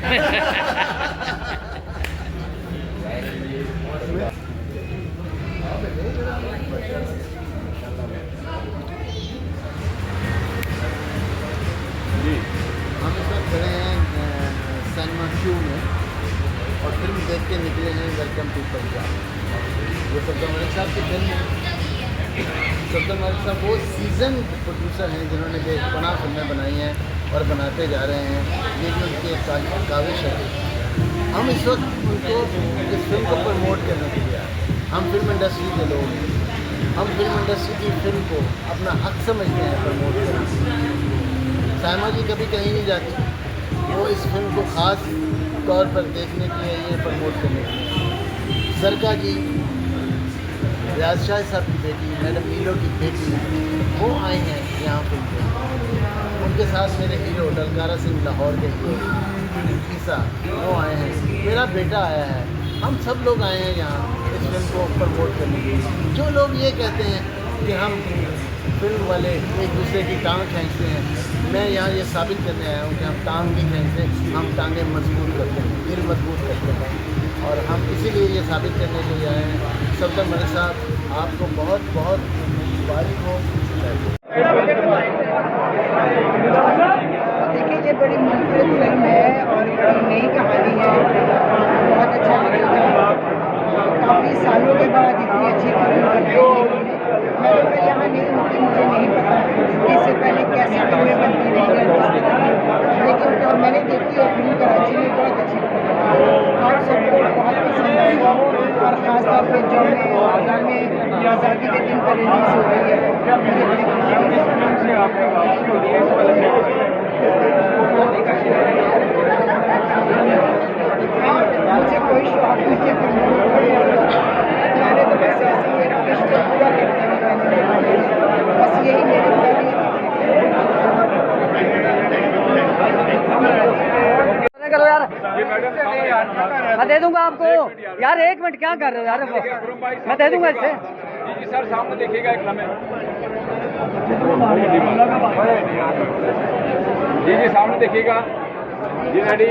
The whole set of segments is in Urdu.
ہم اس وقت کھڑے ہیں سینما کیو میں اور فلم دیکھ کے نکلے ہیں ویلکم ٹو پنجاب. یہ صفدر ملک صاحب کی فلم ہے. صفدر ملک صاحب وہ سیزن پروڈیوسر ہیں جنہوں نے بے پناہ فلمیں بنائی ہیں اور بناتے جا رہے ہیں. یہ بھی ان کی ایک کاوش ہے. ہم اس وقت ان کو اس فلم کو پروموٹ کرنے کے لیے آئے. ہم فلم انڈسٹری کے لوگ ہیں. ہم فلم انڈسٹری کی فلم کو اپنا حق سمجھتے ہیں پروموٹ کرنے. سائمہ جی کبھی کہیں نہیں جاتی. وہ اس فلم کو خاص طور پر دیکھنے کے لیے یہ پروموٹ کرنے کے لیے. سرکا جی ریاض شاہ صاحب کی بیٹی میڈم نیلو کی بیٹی وہ آئے ہیں یہاں فلم پہ. ان کے ساتھ میرے ہیرو ڈلکارا سنگھ لاہور کے ہیرو عیسیٰ وہ آئے ہیں. میرا بیٹا آیا ہے. ہم سب لوگ آئے ہیں یہاں اس فلم کو پروموٹ کرنے کے لیے. جو لوگ یہ کہتے ہیں کہ ہم فلم والے ایک دوسرے کی ٹانگ کھینچتے ہیں, میں یہاں یہ ثابت کرنے آیا ہوں کہ ہم ٹانگ نہیں کھینچتے, ہم ٹانگیں مضبوط کرتے ہیں, دل مضبوط کرتے ہیں. اور ہم اسی لیے یہ ثابت کرنے کے لیے آئے ہیں. صفدر ملک صاحب آپ کو بہت بہت مبارک ہو. دیکھیے یہ بڑی منفرد فلم ہے اور ایک نئی کہانی ہے. بہت اچھا لگے گا. کافی سالوں کے بعد اتنی اچھی فلم بنائی ہے. میں تو یہاں نہیں ہوتی, مجھے نہیں پتا کہ اس سے پہلے کیسی فلمیں بنتی رہی ہیں, لیکن میں نے دیکھی ہے فلم کراچی میں. بہت اچھی فلم ہے. آپ سب کو بہت پسند آئی اور خاص طور پہ جو میں آزادی کے دن پر ریلیز ہو رہی ہے. مجھے بڑی خوشی مجھے کوئی شوق نہیں ہے فلموں میں. میں نے تو بس ایسے ہی ایک رشتہ پورا کرتے ہوئے میں نے بس یہی میرے کرو یار, میں دے دوں گا آپ کو یار. 1 منٹ کیا کر رہے ہو یار, میں دے دوں گا اس سے. جی سر سامنے دیکھیے گا ایک لمحے. جی سامنے دیکھیے گا. جی ریڈی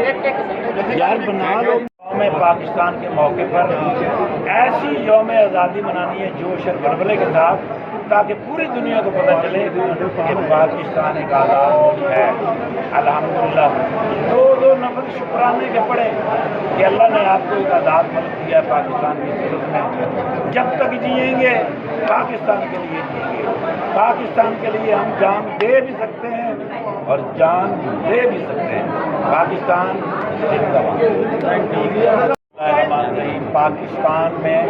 یار بنا لو. یوم پاکستان کے موقع پر ایسی یوم آزادی منانی ہے جوش اور ولولے کے ساتھ, تاکہ پوری دنیا کو پتہ چلے کہ پاکستان ایک آزاد ملک ہے. الحمدللہ 2 نفل شکرانے کے پڑے کہ اللہ نے آپ کو ایک آزاد ملک دیا ہے پاکستان کی صورت میں. جب تک جئیں گے پاکستان کے لیے جئیں گے. پاکستان کے لیے ہم جان دے بھی سکتے ہیں اور جان دے بھی سکتے ہیں. پاکستان زندہ باد. پاکستان میں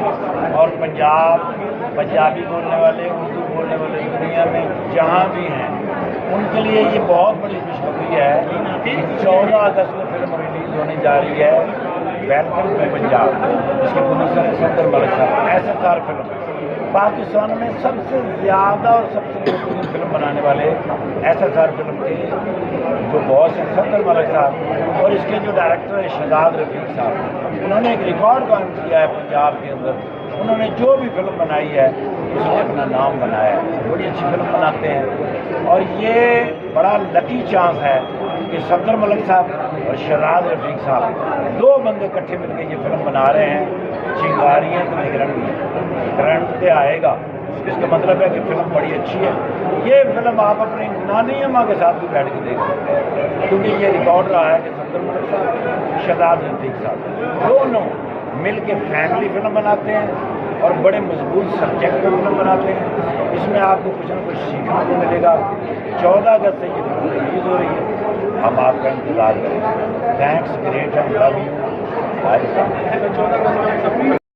اور پنجابی بولنے والے, اردو بولنے والے دنیا میں جہاں بھی ہیں ان کے لیے یہ بہت بڑی خوشخبری ہے کہ 14 اگست کو فلم ریلیز ہونے جا رہی ہے ویلکم ٹو پنجاب. اس کے پروڈیوسر صفدر ملک صاحب. ایسے سار فلم پاکستان میں سب سے زیادہ اور سب سے بہترین فلم بنانے والے ایسا سار فلم کے جو باس ہیں صفدر ملک صاحب, اور اس کے جو ڈائریکٹر ہیں شہزاد رفیق صاحب. انہوں نے ایک ریکارڈ قائم کیا ہے پنجاب کے اندر. انہوں نے جو بھی فلم بنائی ہے اس نے اپنا نام بنایا ہے. بڑی اچھی فلم بناتے ہیں اور یہ بڑا لکی چانس ہے کہ صفدر ملک صاحب اور شہزاد رفیق صاحب 2 بندے اکٹھے مل کے یہ فلم بنا رہے ہیں. چنگاریاں تو کرنٹ پہ آئے گا. اس کا مطلب ہے کہ فلم بڑی اچھی ہے. یہ فلم آپ اپنی نانی اماں کے ساتھ بھی بیٹھ کے دیکھ سکتے ہیں, کیونکہ یہ ریکارڈ رہا ہے کہ صفدر ملک صاحب شہزاد رفیق صاحب دونوں مل کے فیملی فلم بناتے ہیں اور بڑے مضبوط سبجیکٹ پہ فلم بناتے ہیں. اس میں آپ کو کچھ نہ کچھ سیکھنے کو ملے گا. 14 اگست سے یہ فلم ریلیز ہو رہی ہے. ہم آپ کا انتظار کریں. Thanks, great and love you.